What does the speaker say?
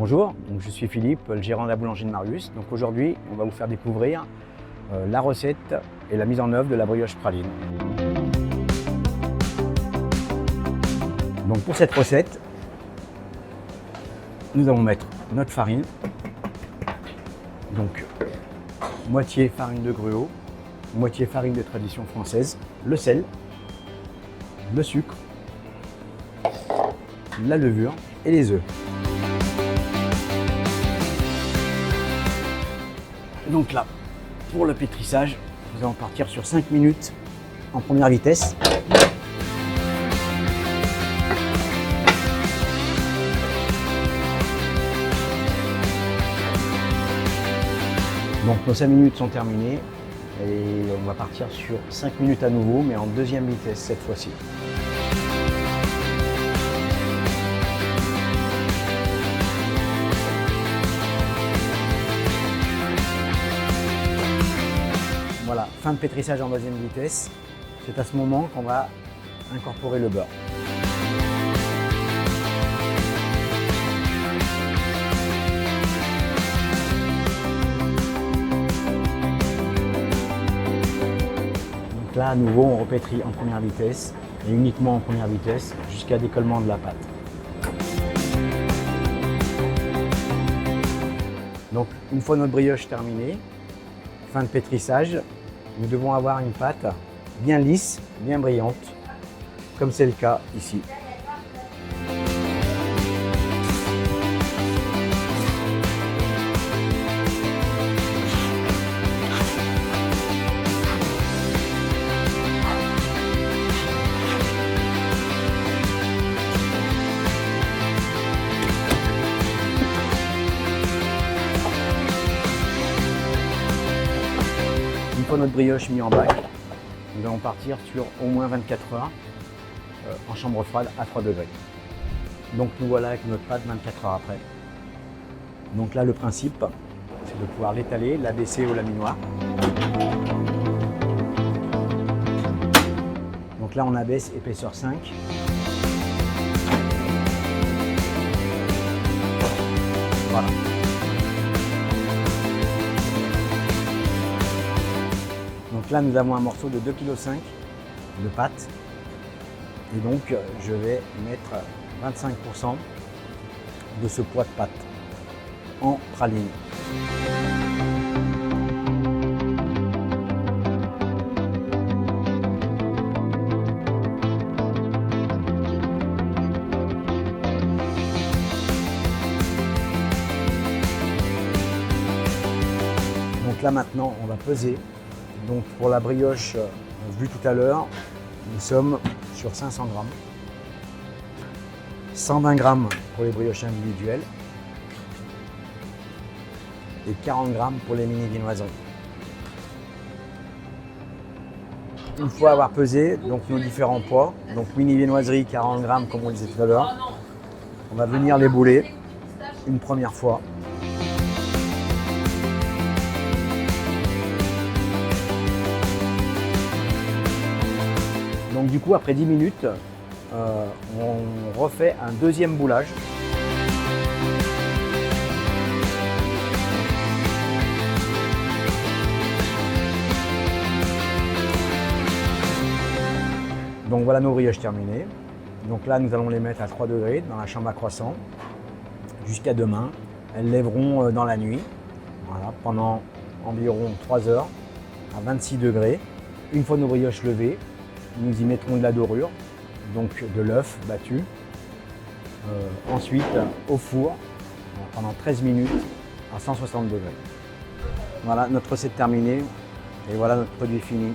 Bonjour, donc je suis Philippe, le gérant de la boulangerie de Marius. Donc aujourd'hui, on va vous faire découvrir la recette et la mise en œuvre de la brioche praline. Donc pour cette recette, nous allons mettre notre farine, donc moitié farine de gruau, moitié farine de tradition française, le sel, le sucre, la levure et les œufs. Donc là, pour le pétrissage, nous allons partir sur 5 minutes en première vitesse. Donc nos 5 minutes sont terminées et on va partir sur 5 minutes à nouveau, mais en deuxième vitesse cette fois-ci. Voilà, fin de pétrissage en deuxième vitesse. C'est à ce moment qu'on va incorporer le beurre. Donc là, à nouveau, on repétrit en première vitesse et uniquement en première vitesse jusqu'à décollement de la pâte. Donc, une fois notre brioche terminée, fin de pétrissage, nous devons avoir une pâte bien lisse, bien brillante, comme c'est le cas ici. Une fois notre brioche mise en bac, nous allons partir sur au moins 24 heures en chambre froide à 3 degrés. Donc nous voilà avec notre pâte 24 heures après. Donc là le principe, c'est de pouvoir l'étaler, l'abaisser au laminoir. Donc là on abaisse épaisseur 5. Voilà. Donc là, nous avons un morceau de 2,5 kg de pâte. Et donc, je vais mettre 25% de ce poids de pâte en praline. Donc là, maintenant, on va peser. Donc pour la brioche vue tout à l'heure, nous sommes sur 500 g. 120 g pour les brioches individuelles et 40 g pour les mini viennoiseries. Une fois avoir pesé donc nos différents poids, donc mini viennoiserie 40 g comme on le disait tout à l'heure, on va venir les bouler une première fois. Donc du coup, après 10 minutes, on refait un deuxième boulage. Donc voilà nos brioches terminées. Donc là, nous allons les mettre à 3 degrés dans la chambre à croissant jusqu'à demain. Elles lèveront dans la nuit, voilà, pendant environ 3 heures à 26 degrés. Une fois nos brioches levées, nous y mettrons de la dorure, donc de l'œuf battu. Ensuite, au four pendant 13 minutes à 160 degrés. Voilà notre recette terminée et voilà notre produit fini.